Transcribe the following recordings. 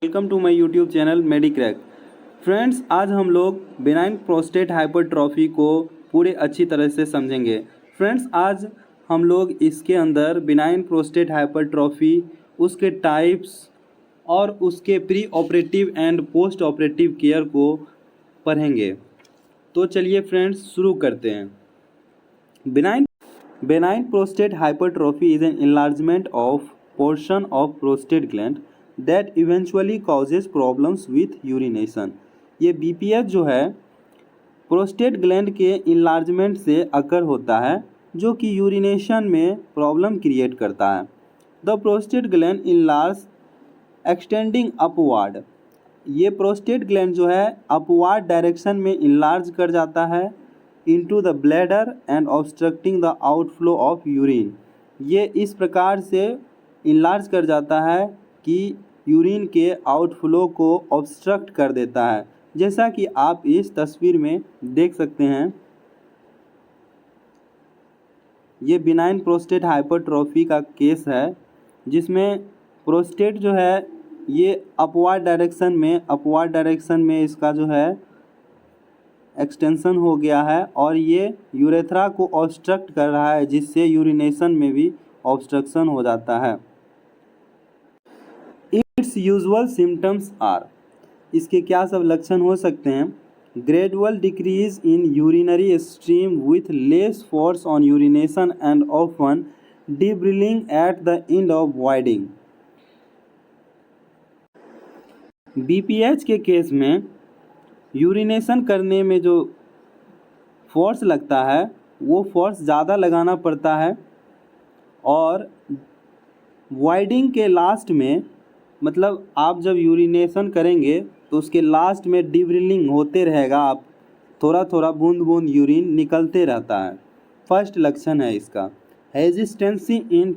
Welcome to my YouTube channel Medicrack. Friends, आज हम लोग बेनाइन प्रोस्टेट हाइपरट्रॉफी को पूरे अच्छी तरह से समझेंगे। फ्रेंड्स, आज हम लोग इसके अंदर बेनाइन प्रोस्टेट हाइपरट्रॉफी, उसके टाइप्स और उसके pre operative and post operative care को पढ़ेंगे। तो चलिए फ्रेंड्स शुरू करते हैं। Benign prostate hypertrophy is an enlargement of portion of prostate gland that eventually causes problems with urination। ये BPH जो है प्रोस्टेट ग्लैंड के इन्लार्जमेंट से अकर होता है जो कि यूरिनेशन में प्रॉब्लम क्रिएट करता है। The prostate gland enlarge extending upward. ये प्रोस्टेट ग्लैंड जो है अपवार्ड डायरेक्शन में इनलार्ज कर जाता है into the bladder and obstructing the outflow of urine। ये इस प्रकार से इनलार्ज कर जाता है कि यूरिन के आउटफ्लो को ऑब्स्ट्रक्ट कर देता है, जैसा कि आप इस तस्वीर में देख सकते हैं। ये बिनाइन प्रोस्टेट हाइपरट्रॉफी का केस है जिसमें प्रोस्टेट जो है ये अपवार्ड डायरेक्शन में इसका जो है एक्सटेंशन हो गया है और ये यूरेथ्रा को ऑब्स्ट्रक्ट कर रहा है, जिससे यूरिनेशन में भी ऑब्स्ट्रक्शन हो जाता है। इट्स यूजुअल सिम्टम्स आर, इसके क्या सब लक्षण हो सकते हैं? Gradual decrease in urinary stream with less force on urination and often dribbling at the end of voiding. BPH के केस में यूरिनेशन करने में जो फोर्स लगता है वो फोर्स ज़्यादा लगाना पड़ता है और वाइडिंग के लास्ट में, मतलब आप जब यूरिनेशन करेंगे तो उसके लास्ट में डिब्रिलिंग होते रहेगा, आप थोड़ा थोड़ा बूंद बूंद यूरिन निकलते रहता है। फर्स्ट लक्षण है इसका। Hesitancy in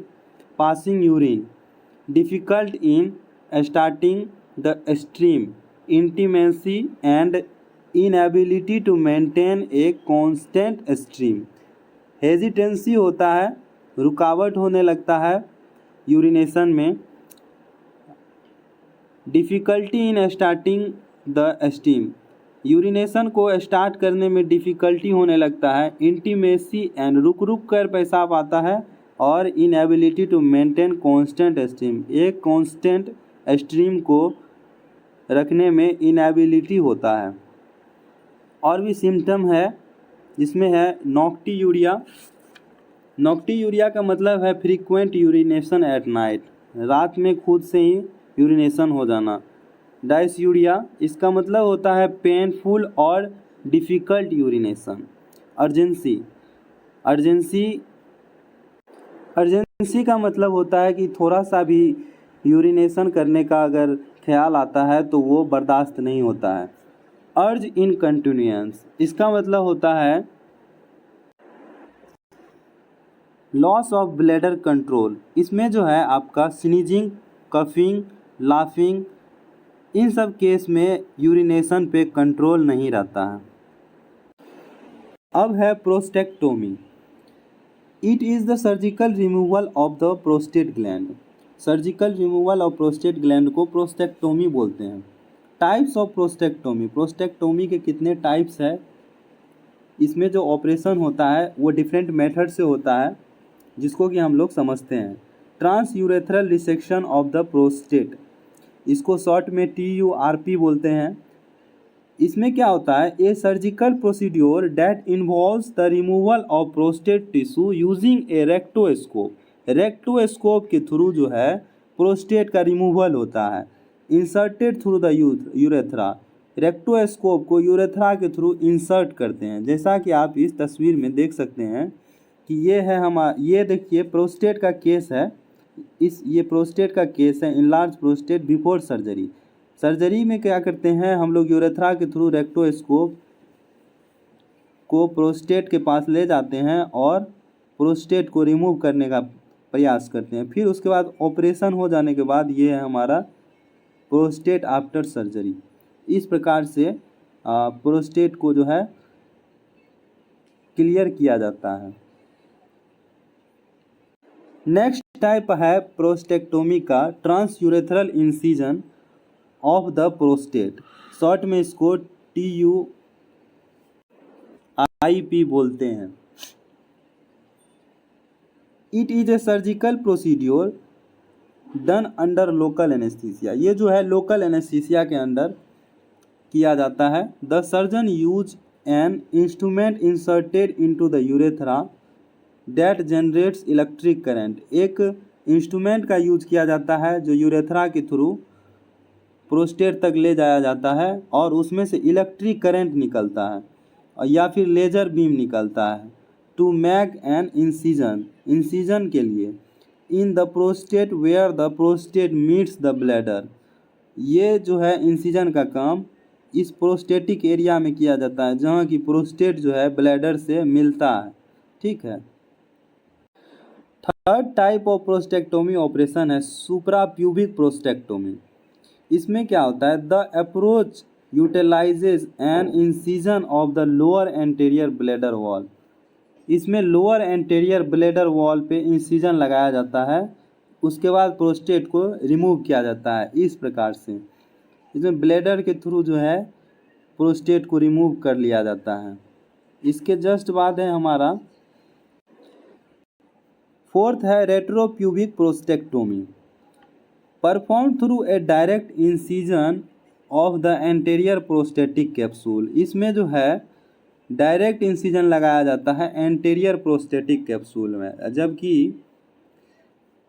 passing urine, difficult in starting the stream, intimacy and inability to maintain a constant stream. Hesitancy होता है, रुकावट होने लगता है यूरिनेशन में। Difficulty in starting the stream, urination को स्टार्ट करने में डिफ़िकल्टी होने लगता है। इंटीमेसी एंड रुक रुक कर पेशाब आता है और inability to maintain constant stream, एक कांस्टेंट स्ट्रीम को रखने में इनएबिलिटी होता है। और भी सिम्टम है जिसमें है नॉक्टियूरिया। नॉक्टियूरिया का मतलब है फ्रीक्वेंट यूरिनेशन एट नाइट, रात में खुद से ही यूरिनेशन हो जाना। डायस्यूरिया, इसका मतलब होता है पेनफुल और डिफ़िकल्ट यूरिनेशन। अर्जेंसी का मतलब होता है कि थोड़ा सा भी यूरिनेशन करने का अगर ख्याल आता है तो वो बर्दाश्त नहीं होता है। अर्ज इनकंटिन्यूएंस, इसका मतलब होता है लॉस ऑफ ब्लैडर कंट्रोल। इसमें जो है आपका स्नीजिंग, कफिंग, लाफिंग, इन सब केस में यूरिनेशन पे कंट्रोल नहीं रहता है। अब है prostatectomy. It is the surgical removal of the prostate gland. Surgical removal of prostate gland को प्रोस्टेक्टोमी बोलते हैं। टाइप्स ऑफ प्रोस्टेक्टोमी, प्रोस्टेक्टोमी के कितने टाइप्स है, इसमें जो ऑपरेशन होता है वो डिफरेंट मेथड से होता है, जिसको कि हम लोग समझते हैं। Transurethral resection of the prostate, इसको शॉर्ट में TURP बोलते हैं। इसमें क्या होता है? A surgical procedure that involves the removal of prostate tissue using a rectoscope. Rectoscope के थ्रू जो है प्रोस्टेट का रिमूवल होता है, inserted through the urethra. Rectoscope को यूरेथ्रा के थ्रू इंसर्ट करते हैं, जैसा कि आप इस तस्वीर में देख सकते हैं कि ये देखिए प्रोस्टेट का केस है। ये प्रोस्टेट का केस है, enlarge prostate before surgery. Surgery में क्या करते हैं हम लोग? यूरेथ्रा के थ्रू रेक्टोस्कोप को प्रोस्टेट के पास ले जाते हैं और प्रोस्टेट को रिमूव करने का प्रयास करते हैं। फिर उसके बाद ऑपरेशन हो जाने के बाद ये है हमारा प्रोस्टेट आफ्टर सर्जरी। इस प्रकार से प्रोस्टेट को जो है क्लियर किया जाता है। नेक्स्ट टाइप है प्रोस्टेक्टोमी का transurethral incision. Of the prostate, short में इसको TUIP बोलते हैं। It is a surgical procedure done under local anaesthesia, ये जो है लोकल एनेस्थीसिया के अंदर किया जाता है। The surgeon use an instrument inserted into the urethra that generates electric current, एक इंस्ट्रूमेंट का यूज किया जाता है जो यूरेथ्रा के थ्रू प्रोस्टेट तक ले जाया जाता है और उसमें से इलेक्ट्रिक करंट निकलता है और या फिर लेजर बीम निकलता है। टू मेक एन इंसिजन के लिए in the prostate where the prostate meets the bladder, ये जो है इंसिजन का काम इस प्रोस्टेटिक एरिया में किया जाता है जहाँ की प्रोस्टेट जो है ब्लैडर से मिलता है। ठीक है। Third type of prostatectomy operation है सुप्राप्यूबिक प्रोस्टेक्टोमी। इसमें क्या होता है, the approach utilises N incision of the lower anterior bladder wall, इसमें लोअर एंटीरियर ब्लैडर वॉल पे इंसिजन लगाया जाता है, उसके बाद प्रोस्टेट को रिमूव किया जाता है। इस प्रकार से इसमें ब्लैडर के थ्रू जो है प्रोस्टेट को रिमूव कर लिया जाता है। इसके जस्ट बाद है हमारा फोर्थ है retropubic prostatectomy, perform through a direct incision of the anterior prostatic capsule, इसमें जो है डायरेक्ट इंसिजन लगाया जाता है एंटीरियर प्रोस्टेटिक कैप्सूल में, जबकि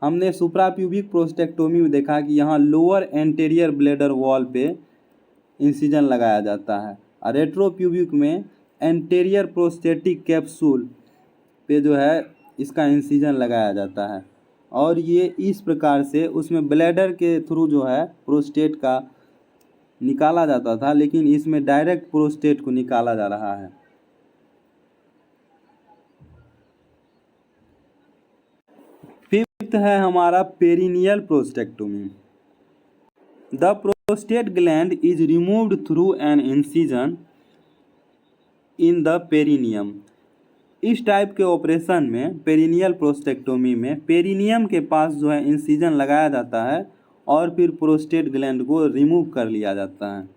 हमने सुप्राप्यूबिक प्रोस्टेक्टोमी में देखा कि यहाँ लोअर एंटीरियर ब्लैडर वॉल पे इंसिजन लगाया जाता है और रेट्रोप्यूबिक में एंटीरियर प्रोस्टेटिक कैप्सूल पे जो है इसका इंसिजन लगाया जाता है। और ये इस प्रकार से उसमें ब्लैडर के थ्रू जो है प्रोस्टेट का निकाला जाता था, लेकिन इसमें डायरेक्ट प्रोस्टेट को निकाला जा रहा है। फिफ्थ है हमारा perineal prostatectomy, the prostate gland is removed through an incision in the perineum, इस टाइप के ऑपरेशन में पेरिनियल प्रोस्टेक्टोमी में पेरिनियम के पास जो है इंसिजन लगाया जाता है और फिर प्रोस्टेट ग्लैंड को रिमूव कर लिया जाता है।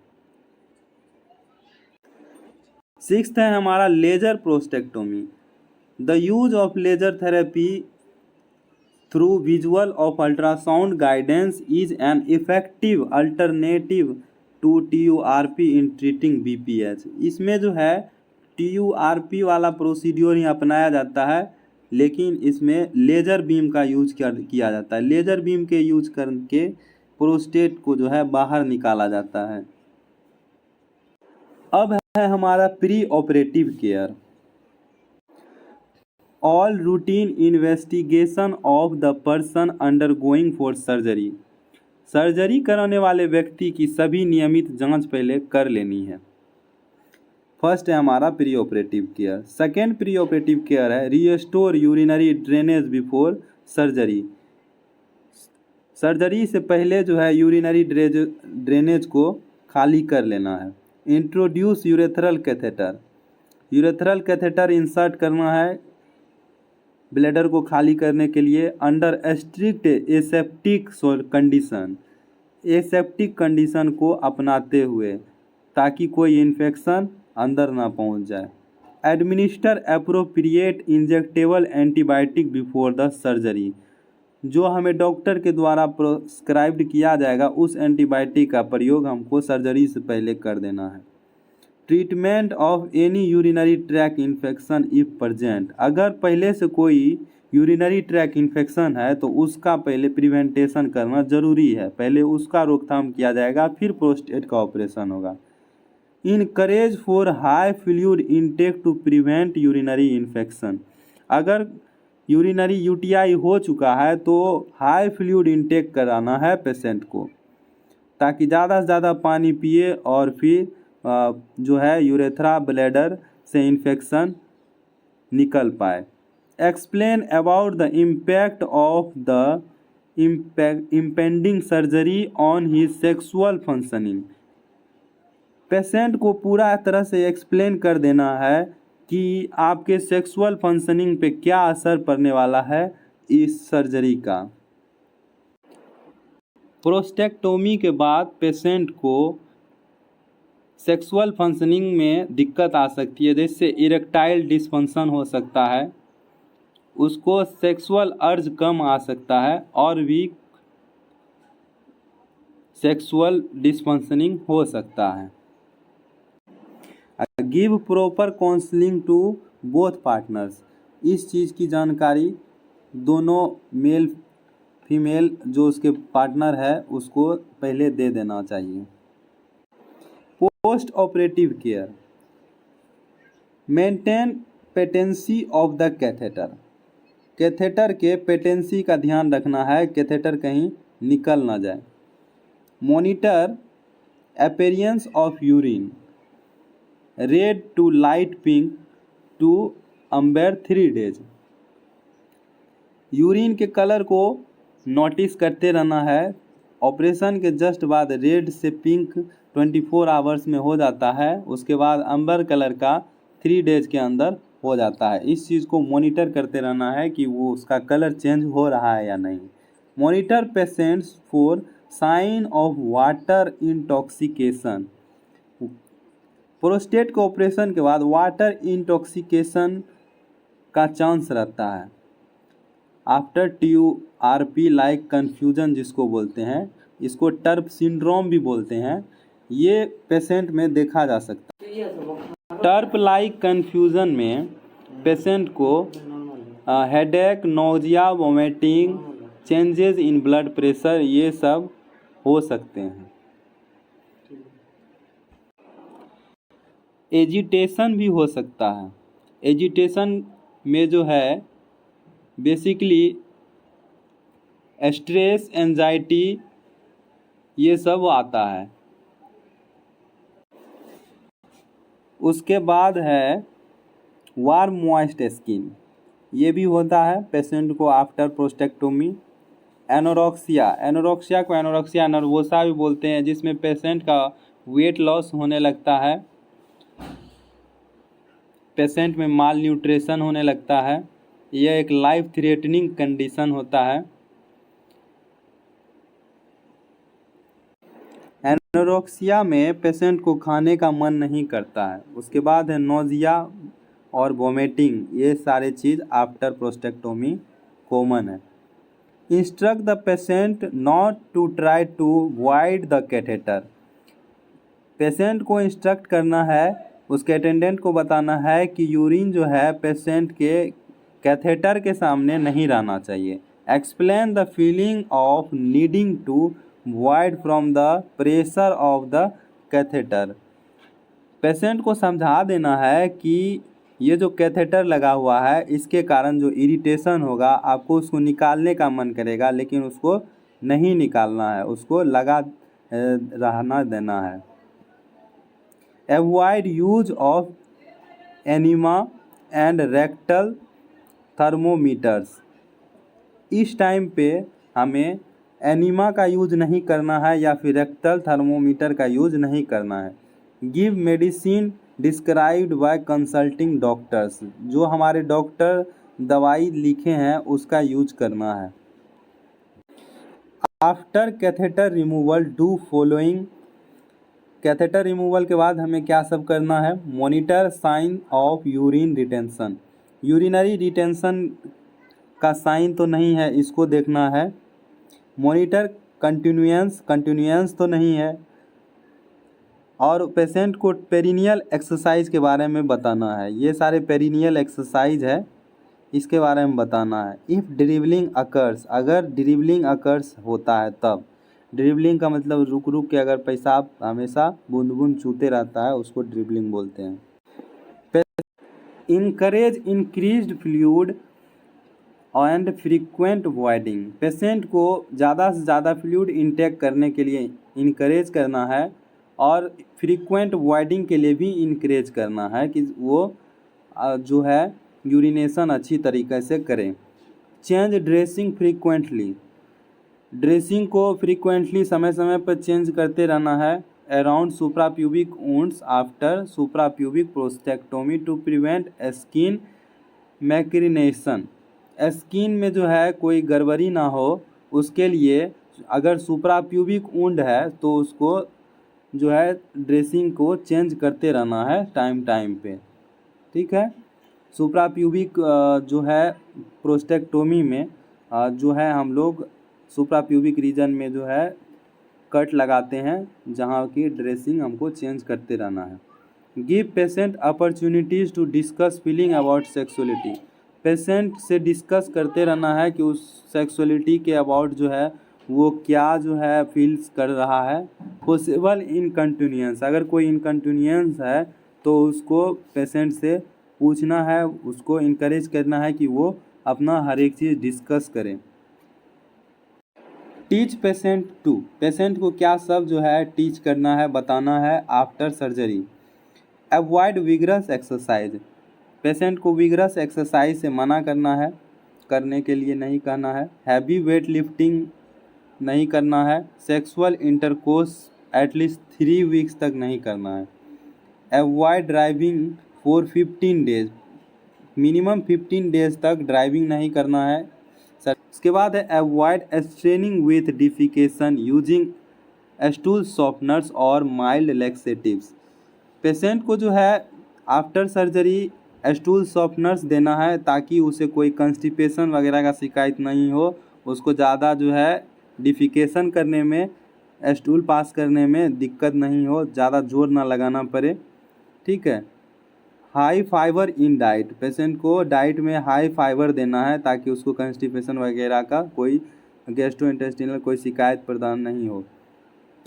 सिक्स्थ है हमारा laser prostatectomy, the use of laser therapy through visual of ultrasound guidance is an effective alternative to TURP in treating BPH, इसमें जो है TURP वाला प्रोसीड्योर ही अपनाया जाता है, लेकिन इसमें लेज़र बीम का यूज किया जाता है। लेज़र बीम के यूज करके प्रोस्टेट को जो है बाहर निकाला जाता है। अब है हमारा preoperative care, all routine investigation of the person undergoing for surgery, surgery कराने वाले व्यक्ति की सभी नियमित जांच पहले कर लेनी है। फर्स्ट है हमारा preoperative care. Second preoperative care है restore urinary drainage before surgery, surgery से पहले जो है यूरिनरी ड्रेनेज को खाली कर लेना है। Introduce urethral catheter, urethral catheter insert करना है ब्लैडर को खाली करने के लिए under strict aseptic condition, aseptic condition को अपनाते हुए ताकि कोई इन्फेक्शन अंदर ना पहुंच जाए। Administer appropriate injectable antibiotic before the surgery, जो हमें डॉक्टर के द्वारा प्रिस्क्राइब्ड किया जाएगा उस एंटीबायोटिक का प्रयोग हमको सर्जरी से पहले कर देना है। Treatment of any urinary track infection if present, अगर पहले से कोई यूरिनरी ट्रैक इन्फेक्शन है तो उसका पहले प्रिवेंटेशन करना जरूरी है, पहले उसका रोकथाम किया जाएगा फिर प्रोस्टेट का ऑपरेशन होगा। Encourage for high fluid intake to prevent urinary infection, अगर यूरिनरी UTI हो चुका है तो हाई फ्लूइड इनटेक कराना है पेशेंट को ताकि ज़्यादा से ज़्यादा पानी पिए और फिर जो है यूरेथ्रा ब्लैडर से इन्फेक्शन निकल पाए। Explain about the impact of the impending surgery on his sexual functioning, patient को पूरा तरह से एक्सप्लेन कर देना है कि आपके सेक्सुअल फंक्शनिंग पे क्या असर पड़ने वाला है इस सर्जरी का। प्रोस्टेक्टोमी के बाद पेशेंट को सेक्सुअल फंक्शनिंग में दिक्कत आ सकती है, जिससे इरेक्टाइल डिसफंक्शन हो सकता है, उसको सेक्सुअल अर्ज कम आ सकता है और भी सेक्सुअल डिसफंक्शनिंग हो सकता है। Give proper counselling to both partners, इस चीज़ की जानकारी दोनों मेल फीमेल जो उसके पार्टनर है उसको पहले दे देना चाहिए। Post operative care, maintain patency of the catheter, catheter के पेटेंसी का ध्यान रखना है, कैथेटर कहीं निकल ना जाए। Monitor appearance of urine red to light pink to amber 3 days, urine के कलर को नोटिस करते रहना है। ऑपरेशन के जस्ट बाद रेड से पिंक 24 आवर्स में हो जाता है, उसके बाद अंबर कलर का 3 days के अंदर हो जाता है। इस चीज़ को मॉनिटर करते रहना है कि वो उसका कलर चेंज हो रहा है या नहीं। Monitor patients for sign of water intoxication, prostate के ऑपरेशन के बाद वाटर इंटॉक्सिकेशन का चांस रहता है। आफ्टर TURP लाइक कन्फ्यूजन जिसको बोलते हैं, इसको टर्प सिंड्रोम भी बोलते हैं, ये पेशेंट में देखा जा सकता है। टर्प लाइक कन्फ्यूजन में पेशेंट को headache, nausea, vomiting, changes in blood pressure ये सब हो सकते हैं। एजिटेशन भी हो सकता है। एजिटेशन में जो है बेसिकली स्ट्रेस, एंजाइटी ये सब आता है। उसके बाद है वार्म मॉइस्ट स्किन, ये भी होता है पेशेंट को आफ्टर प्रोस्टेक्टोमी। एनोरेक्सिया, एनोरेक्सिया को एनोरेक्सिया नर्वोसा भी बोलते हैं, जिसमें पेशेंट का वेट लॉस होने लगता है, पेशेंट में माल न्यूट्रिशन होने लगता है, यह एक लाइफ थ्रेटनिंग कंडीशन होता है। एनोरेक्सिया में पेशेंट को खाने का मन नहीं करता है। उसके बाद है नोजिया और वोमिटिंग, ये सारे चीज़ आफ्टर प्रोस्टेक्टोमी कॉमन है। Instruct the patient not to try to void the catheter, patient को इंस्ट्रक्ट करना है, उसके अटेंडेंट को बताना है कि यूरिन जो है पेशेंट के कैथेटर के सामने नहीं रहना चाहिए। Explain the feeling of needing to void from the pressure of the catheter, patient को समझा देना है कि ये जो कैथेटर लगा हुआ है इसके कारण जो इरिटेशन होगा, आपको उसको निकालने का मन करेगा लेकिन उसको नहीं निकालना है, उसको लगा रहना देना है। Avoid use of enema and rectal thermometers, इस टाइम पे हमें एनिमा का यूज नहीं करना है या फिर रेक्टल थर्मोमीटर का यूज नहीं करना है। Give medicine described bye consulting doctors, जो हमारे डॉक्टर दवाई लिखे हैं उसका यूज करना है। After catheter removal do following, catheter removal के बाद हमें क्या सब करना है। Monitor sign of urine retention, urinary retention का साइन तो नहीं है, इसको देखना है। मॉनिटर कंटिन्यूएंस तो नहीं है, और पेशेंट को पेरिनियल एक्सरसाइज के बारे में बताना है, ये सारे पेरिनियल एक्सरसाइज है इसके बारे में बताना है। इफ़ ड्रिबलिंग अकर्स, अगर ड्रिबलिंग अकर्स होता है तब, ड्रिबलिंग का मतलब रुक रुक के अगर पेशाब हमेशा बूंद बूंद चूते रहता है उसको ड्रिबलिंग बोलते हैं। Encourage increased fluid and frequent voiding, patient को ज़्यादा से ज़्यादा फ्लूइड इंटेक करने के लिए इनकरेज करना है और फ्रीक्वेंट वॉइडिंग के लिए भी इनकरेज करना है कि वो जो है यूरिनेशन अच्छी तरीके से करें। चेंज ड्रेसिंग फ्रीक्वेंटली, ड्रेसिंग को फ्रीक्वेंटली समय समय पर चेंज करते रहना है। Around suprapubic wounds after suprapubic prostatectomy to prevent skin maceration, skin में जो है कोई गड़बड़ी ना हो उसके लिए अगर सुप्राप्यूबिक वुंड है तो उसको जो है ड्रेसिंग को चेंज करते रहना है टाइम टाइम पे, ठीक है। सुप्राप्यूबिक जो है प्रोस्टेक्टोमी में जो है हम लोग सुप्राप्यूबिक रीजन में जो है कट लगाते हैं, जहाँ की ड्रेसिंग हमको चेंज करते रहना है। Give patient opportunities to discuss feeling about sexuality, patient से डिस्कस करते रहना है कि उस सेक्सुअलिटी के अबाउट जो है वो क्या जो है फील्स कर रहा है। पॉसिबल इनकंटिन्यूएंस, अगर कोई इनकंटिन्यूएंस है तो उसको पेशेंट से पूछना है, उसको इनकरेज करना है कि वो अपना हर एक चीज़ डिस्कस करें। टीच पेशेंट टू, पेशेंट को क्या सब जो है टीच करना है, बताना है after surgery. Avoid vigorous exercise, patient को विगरस एक्सरसाइज से मना करना है, करने के लिए नहीं कहना है। हैवी वेट लिफ्टिंग नहीं करना है। सेक्सुअल इंटरकोर्स एटलीस्ट 3 वीक्स तक नहीं करना है। Avoid driving for 15 days, minimum 15 days तक ड्राइविंग नहीं करना है। उसके बाद है avoid straining with defecation using stool softeners और माइल्ड लैक्सेटिव्स, पेशेंट को जो है आफ्टर सर्जरी स्टूल सॉफ्टनर्स देना है ताकि उसे कोई कंस्टिपेशन वगैरह का शिकायत नहीं हो, उसको ज़्यादा जो है डिफिकेशन करने में, स्टूल पास करने में दिक्कत नहीं हो, ज़्यादा जोर ना लगाना पड़े, ठीक है। High fibre in diet, patient को डाइट में हाई फाइबर देना है ताकि उसको कंस्टिपेशन वगैरह का कोई गैस्ट्रोइंटेस्टिनल कोई शिकायत प्रदान नहीं हो।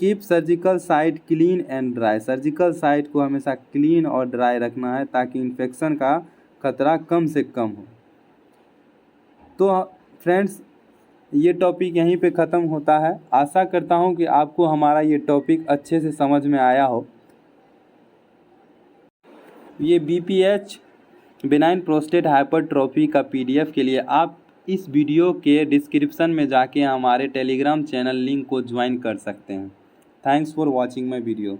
Keep surgical site clean and dry, surgical site को हमेशा क्लीन और ड्राई रखना है ताकि इन्फेक्शन का खतरा कम से कम हो। तो फ्रेंड्स, ये टॉपिक यहीं पे ख़त्म होता है। आशा करता हूँ कि आपको हमारा ये टॉपिक अच्छे से समझ में आया हो। ये BPH बेनाइन प्रोस्टेट हाइपरट्रॉफी का PDF के लिए आप इस वीडियो के डिस्क्रिप्शन में जाके हमारे टेलीग्राम चैनल लिंक को ज्वाइन कर सकते हैं। Thanks for watching my video.